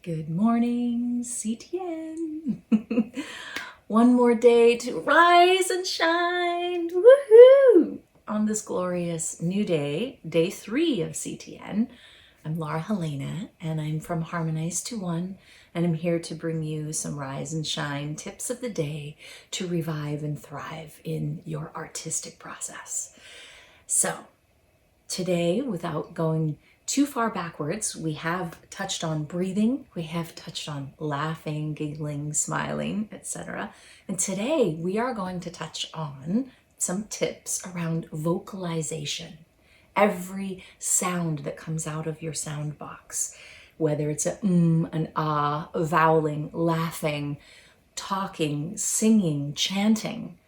Good morning, CTN. One more day to rise and shine. Woohoo! On this glorious new day, day 3 of CTN. I'm Lara Helena and I'm from Harmonize2One, and I'm here to bring you some rise and shine tips of the day to revive and thrive in your artistic process. So today, without going too far backwards, we have touched on breathing, we have touched on laughing, giggling, smiling, etc. And today we are going to touch on some tips around vocalization. Every sound that comes out of your sound box, whether it's an ah, vowling, laughing, talking, singing, chanting,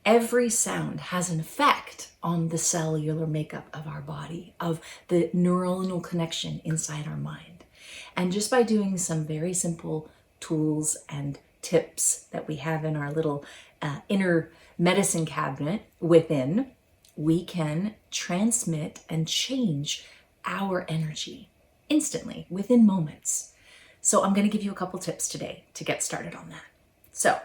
every sound has an effect on the cellular makeup of our body, of the neuronal connection inside our mind. And just by doing some very simple tools and tips that we have in our little inner medicine cabinet within, we can transmit and change our energy instantly, within moments. So I'm going to give you a couple tips today to get started on that. So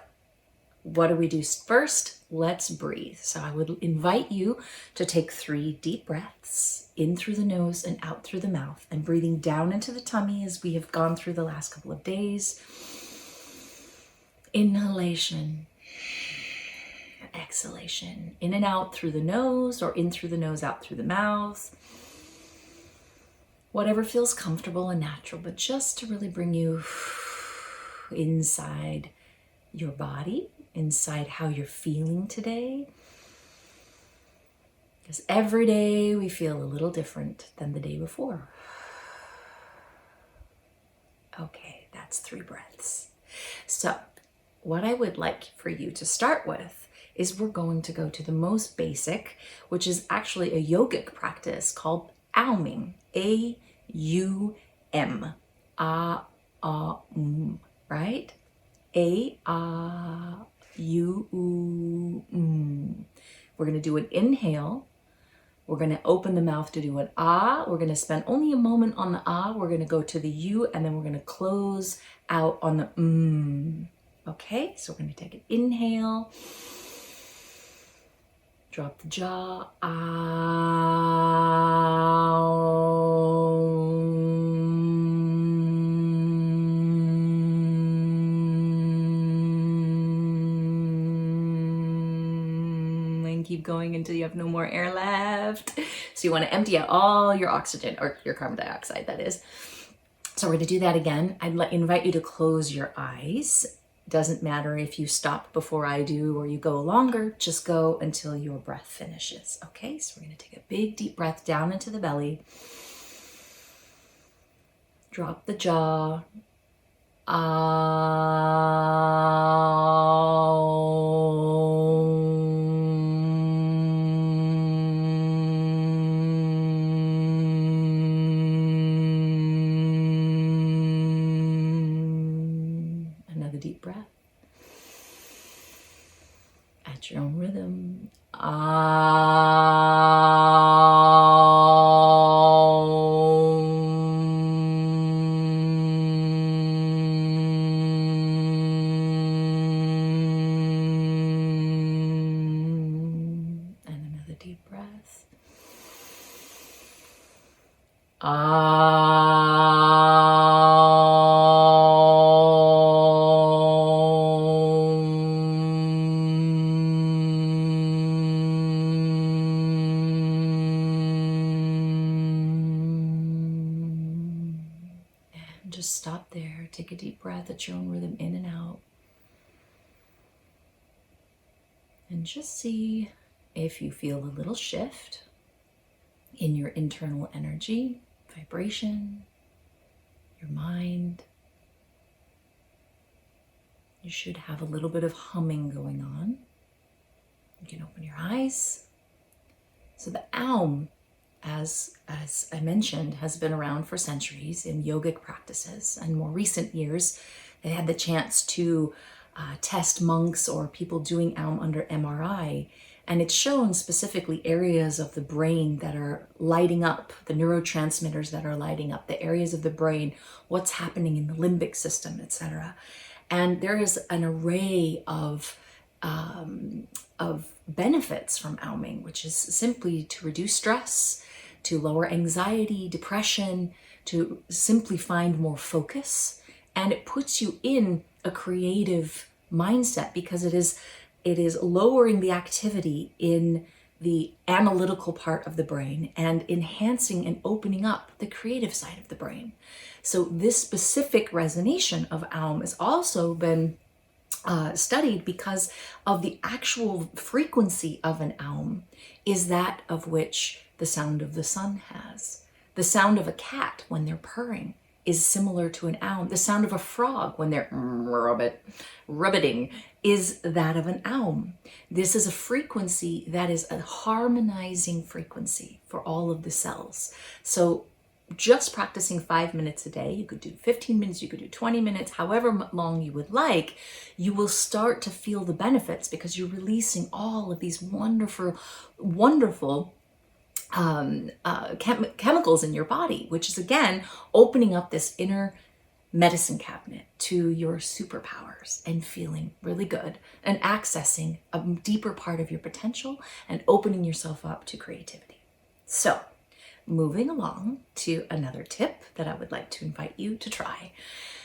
what do we do first? Let's breathe. So I would invite you to take 3 deep breaths in through the nose and out through the mouth, and breathing down into the tummy as we have gone through the last couple of days. Inhalation, exhalation, in and out through the nose, or in through the nose, out through the mouth. Whatever feels comfortable and natural, but just to really bring you inside your body, inside how you're feeling today. Because every day we feel a little different than the day before. Okay, that's 3 breaths. So what I would like for you to start with is we're going to go to the most basic, which is actually a yogic practice called auming. A-U-M. Right? A-U-M. We're going to do an inhale. We're going to open the mouth to do an ah. We're going to spend only a moment on the ah. We're going to go to the U, and then we're going to close out on the Okay, so we're going to take an inhale. Drop the jaw. Keep going until you have no more air left. So you want to empty out all your oxygen, or your carbon dioxide, that is. So we're going to do that again. I'd invite you to close your eyes. Doesn't matter if you stop before I do or you go longer, just go until your breath finishes. Okay, so we're going to take a big deep breath down into the belly. Drop the jaw. Another deep breath. At your own rhythm. Just stop there. Take a deep breath at your own rhythm, in and out. And just see if you feel a little shift in your internal energy, vibration, your mind. You should have a little bit of humming going on. You can open your eyes. So the aum, as I mentioned, has been around for centuries in yogic practices. And more recent years, they had the chance to test monks or people doing aum under MRI And it's shown specifically areas of the brain that are lighting up, the neurotransmitters that are lighting up, the areas of the brain, what's happening in the limbic system, etc. And there is an array of benefits from Auming, which is simply to reduce stress, to lower anxiety, depression, to simply find more focus. And it puts you in a creative mindset because it is lowering the activity in the analytical part of the brain and enhancing and opening up the creative side of the brain. So this specific resonation of Aum has also been studied because of the actual frequency of an Aum is that of which the sound of the sun has. The sound of a cat when they're purring is similar to an Aum. The sound of a frog when they're rubbiting is that of an Aum. This is a frequency that is a harmonizing frequency for all of the cells. So just practicing 5 minutes a day, you could do 15 minutes, you could do 20 minutes, however long you would like, you will start to feel the benefits because you're releasing all of these wonderful chemicals in your body, which is again opening up this inner medicine cabinet to your superpowers and feeling really good and accessing a deeper part of your potential and opening yourself up to creativity. So moving along to another tip that I would like to invite you to try.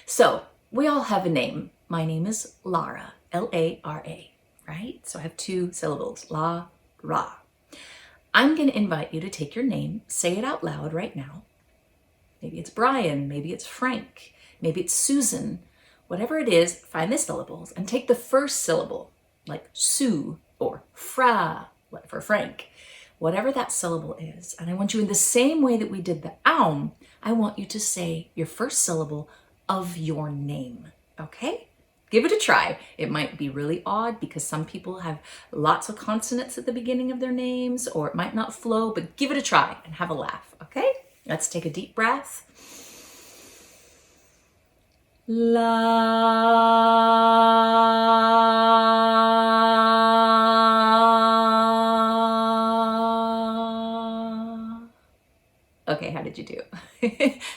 So we all have a name. My name is Lara, L-A-R-A, right? So I have 2 syllables, La-Ra. I'm going to invite you to take your name, say it out loud right now. Maybe it's Brian, maybe it's Frank, maybe it's Susan. Whatever it is, find the syllables and take the first syllable, like Sue or Fra, like for Frank. Whatever that syllable is, and I want you in the same way that we did the Aum, I want you to say your first syllable of your name, okay? Give it a try. It might be really odd because some people have lots of consonants at the beginning of their names, or it might not flow, but give it a try and have a laugh, okay? Let's take a deep breath. Okay, how did you do?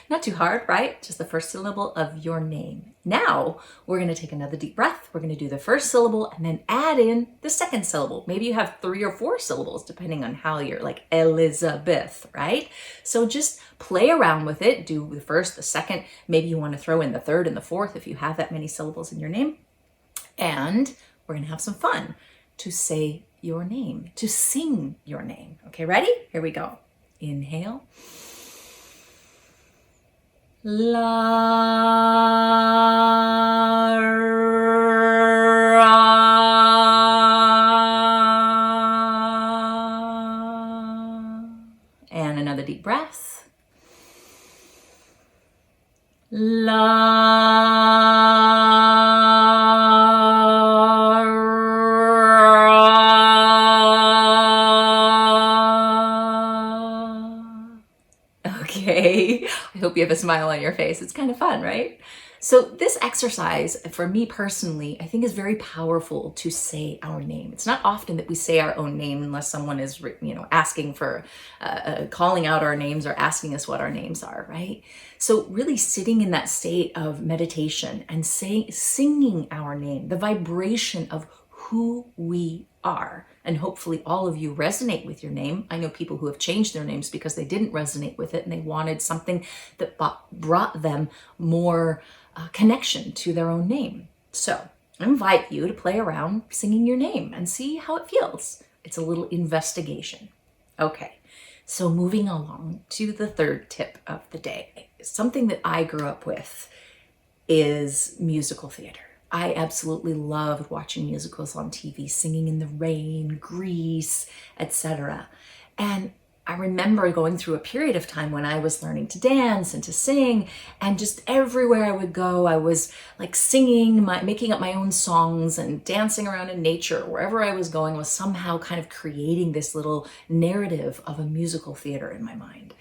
Not too hard, right? Just the first syllable of your name. Now, we're going to take another deep breath. We're going to do the first syllable and then add in the second syllable. Maybe you have 3 or 4 syllables, depending on how you're like Elizabeth, right? So just play around with it. Do the first, the second. Maybe you want to throw in the third and the fourth if you have that many syllables in your name. And we're going to have some fun to say your name, to sing your name. Okay, ready? Here we go. Inhale. Lara. And another deep breath. Okay, I hope you have a smile on your face. It's kind of fun, right? So this exercise, for me personally, I think is very powerful to say our name. It's not often that we say our own name unless someone is, asking for, calling out our names or asking us what our names are, right? So really sitting in that state of meditation and singing our name, the vibration of who we are. And hopefully all of you resonate with your name. I know people who have changed their names because they didn't resonate with it and they wanted something that brought them more connection to their own name. So I invite you to play around singing your name and see how it feels. It's a little investigation. Okay, so moving along to the third tip of the day. Something that I grew up with is musical theater. I absolutely loved watching musicals on TV, Singing in the Rain, Grease, etc. And I remember going through a period of time when I was learning to dance and to sing, and just everywhere I would go, I was like singing, making up my own songs and dancing around in nature. Wherever I was going was somehow kind of creating this little narrative of a musical theater in my mind.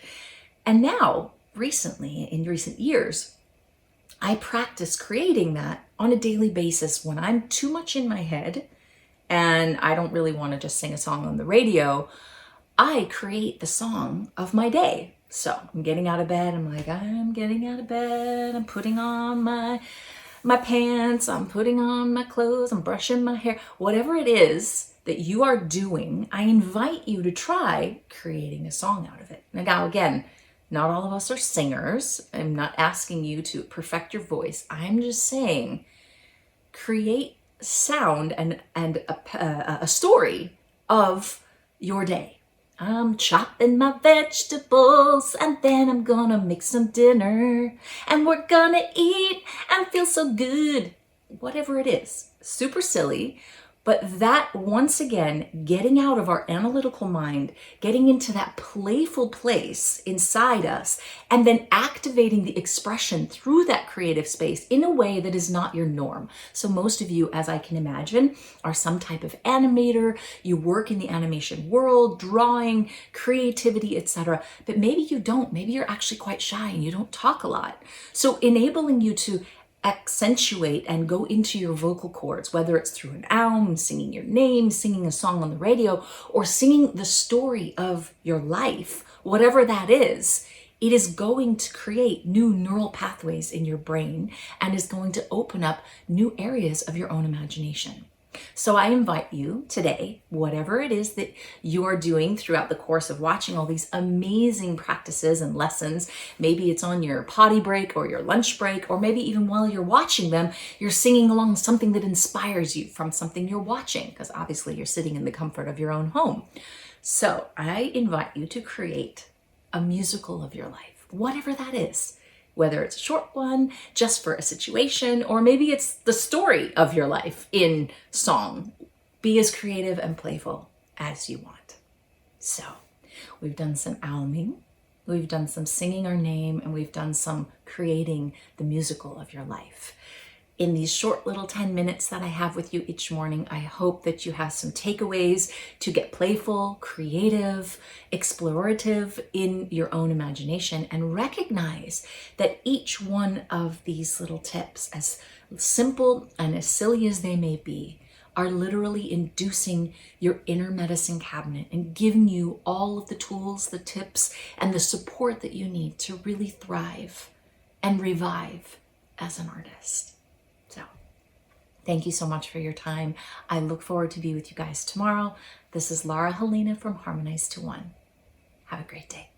And now, recently, in recent years, I practice creating that on a daily basis when I'm too much in my head and I don't really want to just sing a song on the radio. I create the song of my day. So I'm getting out of bed. I'm like, I'm getting out of bed. I'm putting on my pants. I'm putting on my clothes. I'm brushing my hair. Whatever it is that you are doing, I invite you to try creating a song out of it. Now, again, not all of us are singers. I'm not asking you to perfect your voice. I'm just saying, create sound and a story of your day. I'm chopping my vegetables and then I'm gonna make some dinner and we're gonna eat and feel so good. Whatever it is, super silly, but that, once again, getting out of our analytical mind, getting into that playful place inside us, and then activating the expression through that creative space in a way that is not your norm. So most of you, as I can imagine, are some type of animator, you work in the animation world, drawing, creativity, etc. But maybe you don't. Maybe you're actually quite shy and you don't talk a lot. So enabling you to accentuate and go into your vocal cords, whether it's through an album, singing your name, singing a song on the radio, or singing the story of your life, whatever that is, it is going to create new neural pathways in your brain and is going to open up new areas of your own imagination. So I invite you today, whatever it is that you are doing throughout the course of watching all these amazing practices and lessons, maybe it's on your potty break or your lunch break, or maybe even while you're watching them, you're singing along something that inspires you from something you're watching, because obviously you're sitting in the comfort of your own home. So I invite you to create a musical of your life, whatever that is. Whether it's a short one, just for a situation, or maybe it's the story of your life in song. Be as creative and playful as you want. So we've done some owling, we've done some singing our name, and we've done some creating the musical of your life. In these short little 10 minutes that I have with you each morning, I hope that you have some takeaways to get playful, creative, explorative in your own imagination, and recognize that each one of these little tips, as simple and as silly as they may be, are literally inducing your inner medicine cabinet and giving you all of the tools, the tips, and the support that you need to really thrive and revive as an artist. So, thank you so much for your time. I look forward to be with you guys tomorrow. This is Lara Helena from Harmonize2One. Have a great day.